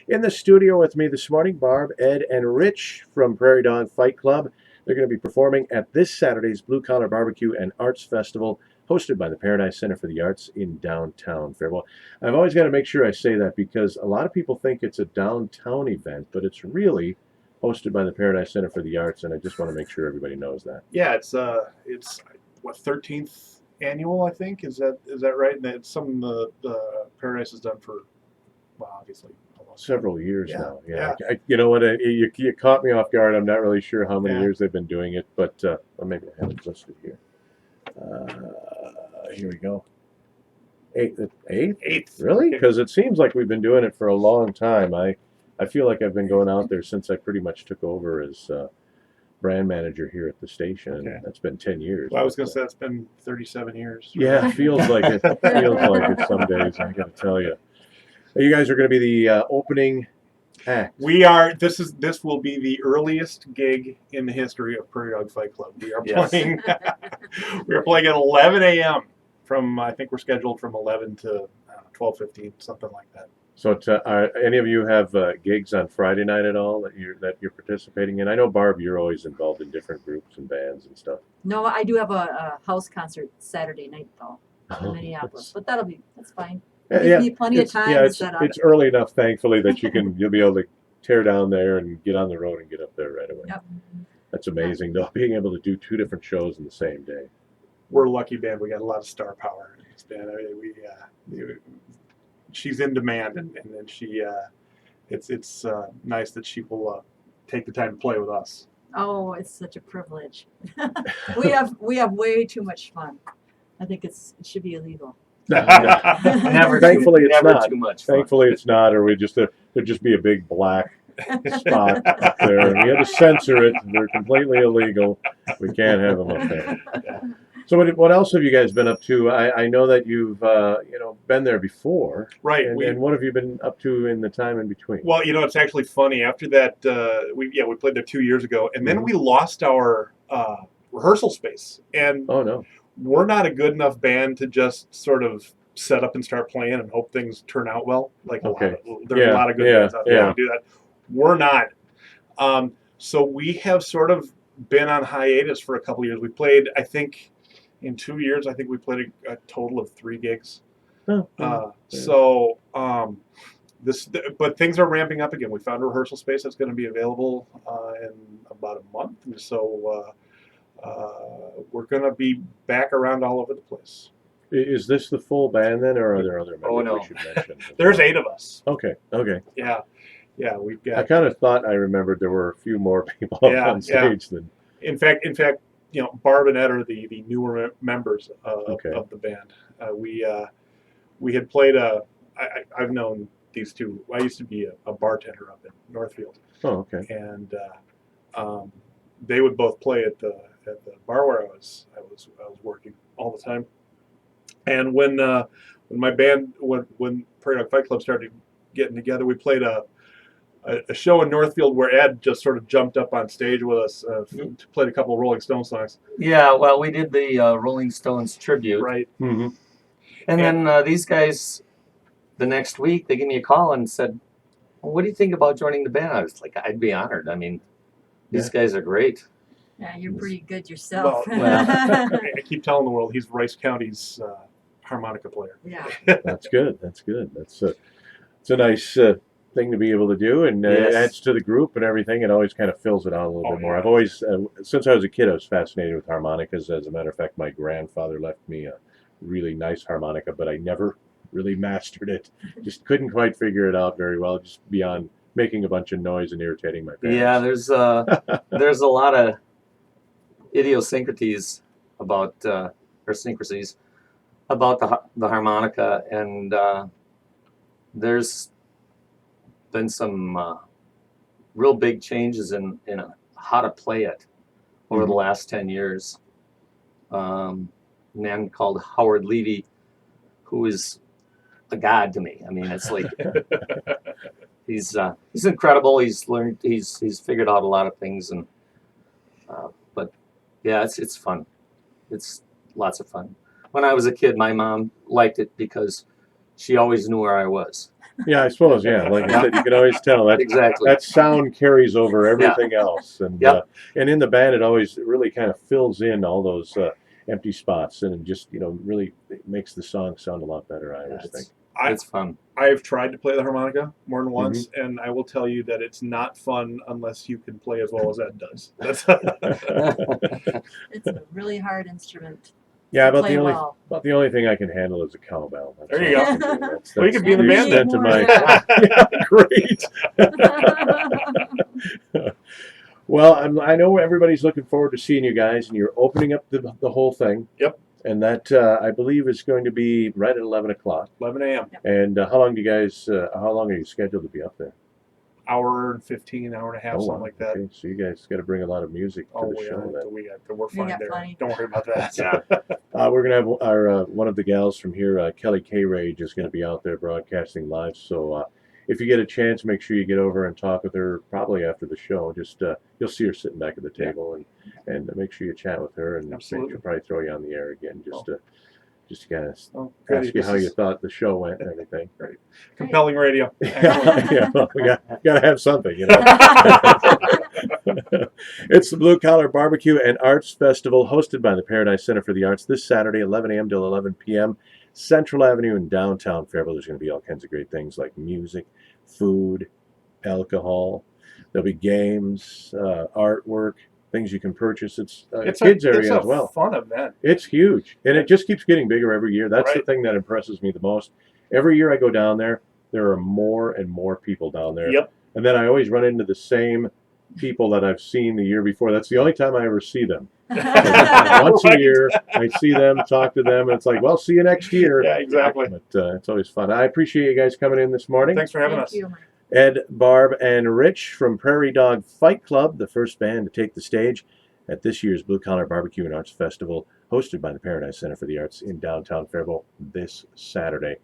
In the studio with me this morning, Barb, Ed, and Rich from Prairie Dog Fight Club. They're going to be performing at this Saturday's Blue Collar BBQ and Arts Festival, hosted by the Paradise Center for the Arts in downtown Faribault. I've always got to make sure I say that because a lot of people think it's a downtown event, but it's really hosted by the Paradise Center for the Arts, and I just want to make sure everybody knows that. Yeah, it's what, 13th annual, I think. Is that right? And it's something the Paradise has done for, well, obviously Several years Yeah, now. yeah. You know what? You caught me off guard. I'm not really sure how many Yeah. years they've been doing it, but well, maybe I have it listed here. Here we go. Eighth? Really? Okay. Because it seems like we've been doing it for a long time. I feel like I've been going out there since I pretty much took over as brand manager here at the station. Okay. That's been 10 years. Well, I was going to say it's been 37 years. Yeah, it feels like it. Feels like it some days, I got to tell you. You guys are going to be the opening act. We are. This will be the earliest gig in the history of Prairie Dog Fight Club. We are playing. We are playing at 11 a.m. From, I think we're scheduled from 11 to 12:15, something like that. So, any of you have gigs on Friday night at all that you're participating in? I know, Barb, you're always involved in different groups and bands and stuff. No, I do have a house concert Saturday night though in Minneapolis, but that's fine. Gives me plenty of time to set up. It's early enough, thankfully, that you'll be able to tear down there and get on the road and get up there right away. Yep. That's amazing, though, being able to do 2 different shows in the same day. We're a lucky band. We got a lot of star power in this band. I mean, she's in demand, and then she, it's nice that she will take the time to play with us. Oh, it's such a privilege. we have way too much fun. I think it should be illegal. Thankfully, it's not. Too much fun. Thankfully, it's not, or there'd just be a big black spot up there. We had to censor it. They're completely illegal. We can't have them up there. Yeah. So, what else have you guys been up to? I know that you've been there before, Right. And what have you been up to in the time in between? Well, it's actually funny. After that, we played there 2 years ago, and then we lost our rehearsal space. And Oh no. we're not a good enough band to just sort of set up and start playing and hope things turn out well. Like there are a lot of good bands out there who do that. We're not. So we have sort of been on hiatus for a couple of years. We played, I think, in 2 years, I think we played a total of 3 gigs. But things are ramping up again. We found a rehearsal space that's going to be available in about a month, and so we're going to be back around all over the place. Is this the full band then, or are there other members no. we should mention? There's 8 of us. Okay. Yeah, we've got. I kind of thought I remembered there were a few more people on stage than. In fact, Barb and Ed are the newer members of the band. We had played I've known these two. I used to be a bartender up in Northfield. Oh, okay. And they would both play at the bar where I was working all the time. And when my band, when Prairie Dog Fight Club started getting together, we played a show in Northfield where Ed just sort of jumped up on stage with us, played a couple of Rolling Stones songs. Yeah, well, we did the Rolling Stones tribute. Right. Mm-hmm. And then these guys, the next week, they gave me a call and said, well, what do you think about joining the band? I was like, I'd be honored. I mean, these guys are great. Yeah, you're pretty good yourself. Well, I keep telling the world he's Rice County's harmonica player. Yeah. That's good. It's a nice thing to be able to do, and it adds to the group and everything. It always kind of fills it out a little bit more. I've always, since I was a kid, I was fascinated with harmonicas. As a matter of fact, my grandfather left me a really nice harmonica, but I never really mastered it. Just couldn't quite figure it out very well, just beyond making a bunch of noise and irritating my parents. Yeah, there's a lot of idiosyncrasies about the harmonica, and there's been some real big changes in how to play it over the last 10 years. A man called Howard Levy, who is a god to me. I mean, it's like he's incredible. He's figured out a lot of things, and but yeah, it's fun. It's lots of fun. When I was a kid, my mom liked it because she always knew where I was. Yeah, I suppose. Yeah, like I said, you can always tell that Exactly. that sound carries over everything else, and Yep. And in the band, it always really kind of fills in all those empty spots, and it just really makes the song sound a lot better. I always think. It's fun. I've tried to play the harmonica more than once, and I will tell you that it's not fun unless you can play as well as Ed does. It's a really hard instrument. Yeah, to about play the only thing I can thing I can handle is a cowbell. There you go. That's, Well, you could be in the We band need then. more my, of that. yeah, great. Well, I know everybody's looking forward to seeing you guys, and you're opening up the whole thing. Yep. And that I believe is going to be right at 11 o'clock. 11 a.m. And how long are you scheduled to be up there? Hour and 15, hour and a half, something like that. Okay, so you guys got to bring a lot of music to the show. We're fine there. plenty. Don't worry about that. Yeah. We're gonna have our one of the gals from here, Kelly K. Rage, is gonna be out there broadcasting live. So if you get a chance, make sure you get over and talk with her. Probably after the show, just you'll see her sitting back at the table, and make sure you chat with her, and she'll probably throw you on the air again, just to kind of ask you how you thought the show went and everything. Great. Compelling radio. Yeah, well, we got to have something, It's the Blue Collar BBQ and Arts Festival, hosted by the Paradise Center for the Arts, this Saturday, 11 a.m. till 11 p.m. Central Avenue in downtown Fairville. There's going to be all kinds of great things like music, food, alcohol. There'll be games, artwork, things you can purchase. It's a kids area as well. It's a fun event. It's huge, and it just keeps getting bigger every year. That's the thing that impresses me the most. Every year I go down there are more and more people down there. Yep. And then I always run into the same people that I've seen the year before. That's the only time I ever see them. Once a year, I see them, talk to them, and it's like, well, see you next year. Yeah, exactly. But it's always fun. I appreciate you guys coming in this morning. Thanks for having us. Thank you. Ed, Barb, and Rich from Prairie Dog Fight Club, the first band to take the stage at this year's Blue Collar BBQ and Arts Festival, hosted by the Paradise Center for the Arts in downtown Fairville this Saturday.